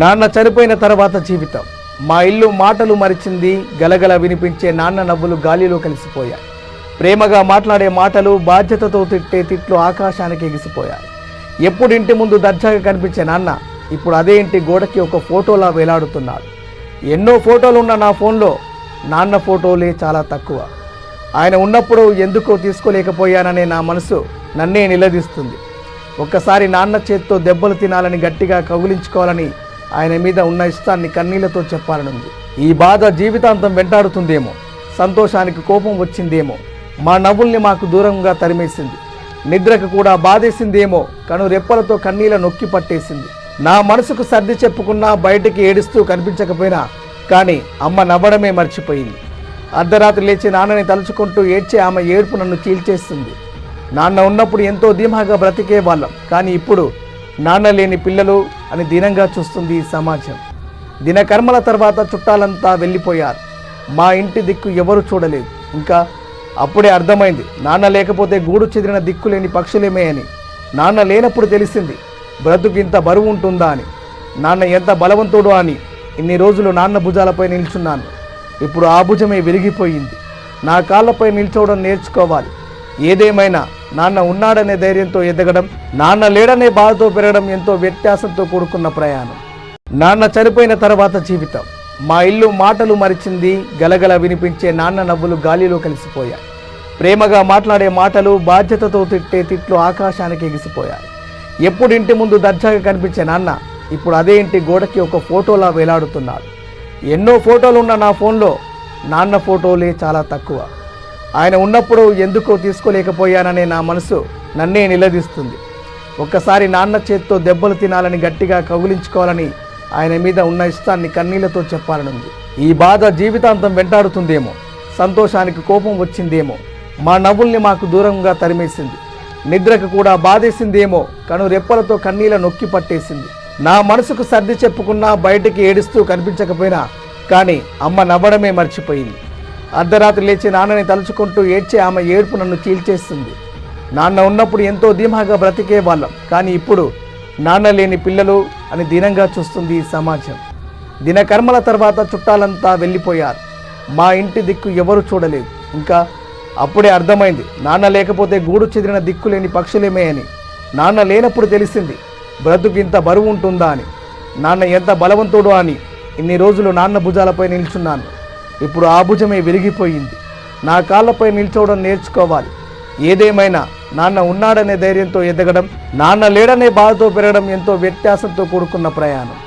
నాన్న చనిపోయిన తర్వాత జీవితం. మా ఇల్లు మాటలు మరిచింది, గలగల వినిపించే నాన్న నవ్వులు గాలిలో కలిసిపోయాయి. ప్రేమగా మాట్లాడే మాటలు, బాధ్యతతో తిట్టే తిట్లు ఆకాశానికి ఎగిసిపోయాయి. ఎప్పుడు ఇంటి ముందు దర్జాగా కనిపించే నాన్న ఇప్పుడు అదే ఇంటి గోడకి ఒక ఫోటోలా వేలాడుతున్నాడు. ఎన్నో ఫోటోలు ఉన్న నా ఫోన్లో నాన్న ఫోటోలే చాలా తక్కువ. ఆయన ఉన్నప్పుడు ఎందుకో తీసుకోలేకపోయాననే నా మనసు నన్నే నిలదీస్తుంది. ఒక్కసారి నాన్న చేత్తో దెబ్బలు తినాలని, గట్టిగా కౌగిలించుకోవాలని, ఆయన మీద ఉన్న ఇష్టాన్ని కన్నీళ్లతో చెప్పాలనుంది. ఈ బాధ జీవితాంతం వెంటాడుతుందేమో, సంతోషానికి కోపం వచ్చిందేమో, మా నవ్వుల్ని మాకు దూరంగా తరిమేసింది. నిద్రకు కూడా బాధేసిందేమో, కను రెప్పలతో కన్నీళ్ళ నొక్కి పట్టేసింది. నా మనసుకు సర్ది చెప్పుకున్నా, బయటికి ఏడుస్తూ కనిపించకపోయినా కానీ అమ్మ నవ్వడమే మర్చిపోయింది. అర్ధరాత్రి లేచి నాన్నని తలుచుకుంటూ ఏడ్చే ఆమె ఏడుపు నన్ను చీల్చేస్తుంది. నాన్న ఉన్నప్పుడు ఎంతో ధీమాగా బ్రతికే వాళ్ళం, కానీ ఇప్పుడు నాన్న లేని పిల్లలు అని దీనంగా చూస్తుంది ఈ సమాజం. దినకర్మల తర్వాత చుట్టాలంతా వెళ్ళిపోయారు. మా ఇంటి దిక్కు ఎవరు చూడలేదు. ఇంకా అప్పుడే అర్థమైంది, నాన్న లేకపోతే గూడు చెదిరిన దిక్కు లేని పక్షులేమే అని. నాన్న లేనప్పుడు తెలిసింది బ్రతుకు ఇంత బరువు ఉంటుందా అని, నాన్న ఎంత బలవంతుడు అని. ఇన్ని రోజులు నాన్న భుజాలపై నిల్చున్నాను, ఇప్పుడు ఆ భుజమే విరిగిపోయింది. నా కాళ్ళపై నిల్చోవడం నేర్చుకోవాలి. ఏదేమైనా నాన్న ఉన్నాడనే ధైర్యంతో ఎదగడం, నాన్న లేడనే బాధతో పెరగడం ఎంతో వ్యత్యాసంతో కూడుకున్న ప్రయాణం. నాన్న చనిపోయిన తర్వాత జీవితం. మా ఇల్లు మాటలు మరిచింది, గలగల వినిపించే నాన్న నవ్వులు గాలిలో కలిసిపోయాయి. ప్రేమగా మాట్లాడే మాటలు, బాధ్యతతో తిట్టే తిట్లు ఆకాశానికి ఎగిసిపోయాయి. ఎప్పుడు ఇంటి ముందు దర్జాగా కనిపించే నాన్న ఇప్పుడు అదే ఇంటి గోడకి ఒక ఫోటోలా వేలాడుతున్నాడు. ఎన్నో ఫోటోలు ఉన్న నా ఫోన్లో నాన్న ఫోటోలే చాలా తక్కువ. ఆయన ఉన్నప్పుడు ఎందుకో తీసుకోలేకపోయాననే నా మనసు నన్నే నిలదీస్తుంది. ఒక్కసారి నాన్న చేత్తో దెబ్బలు తినాలని, గట్టిగా కౌగిలించుకోవాలని, ఆయన మీద ఉన్న ఇష్టాన్ని కన్నీళ్లతో చెప్పాలనుంది. ఈ బాధ జీవితాంతం వెంటాడుతుందేమో, సంతోషానికి కోపం వచ్చిందేమో, మా నవ్వుల్ని మాకు దూరంగా తరిమేసింది. నిద్రకు కూడా బాధేసిందేమో, కను రెప్పలతో కన్నీళ్ళ నొక్కి పట్టేసింది. నా మనసుకు సర్ది చెప్పుకున్నా, బయటికి ఏడుస్తూ కనిపించకపోయినా కానీ అమ్మ నవ్వడమే మర్చిపోయింది. అర్ధరాత్రి లేచి నాన్నని తలుచుకుంటూ ఏడ్చే ఆమె ఏడుపు నన్ను చీల్చేస్తుంది. నాన్న ఉన్నప్పుడు ఎంతో ధీమాగా బ్రతికే వాళ్ళం, కానీ ఇప్పుడు నాన్న లేని పిల్లలు అని దీనంగా చూస్తుంది ఈ సమాజం. దినకర్మల తర్వాత చుట్టాలంతా వెళ్ళిపోయారు. మా ఇంటి దిక్కు ఎవరు చూడలేదు. ఇంకా అప్పుడే అర్థమైంది, నాన్న లేకపోతే గూడు చెదిరిన దిక్కు లేని పక్షులేమే అని. నాన్న లేనప్పుడు తెలిసింది బ్రతుకు ఇంత బరువు ఉంటుందా అని, నాన్న ఎంత బలవంతుడు అని. ఇన్ని రోజులు నాన్న భుజాలపై నిల్చున్నాను, ఇప్పుడు ఆ భుజమే విరిగిపోయింది. నా కాళ్ళపై నిల్చోవడం నేర్చుకోవాలి. ఏదేమైనా నాన్న ఉన్నాడనే ధైర్యంతో ఎదగడం, నాన్న లేడనే బాధతో పెరగడం ఎంతో వ్యత్యాసంతో కూడుకున్న ప్రయాణం.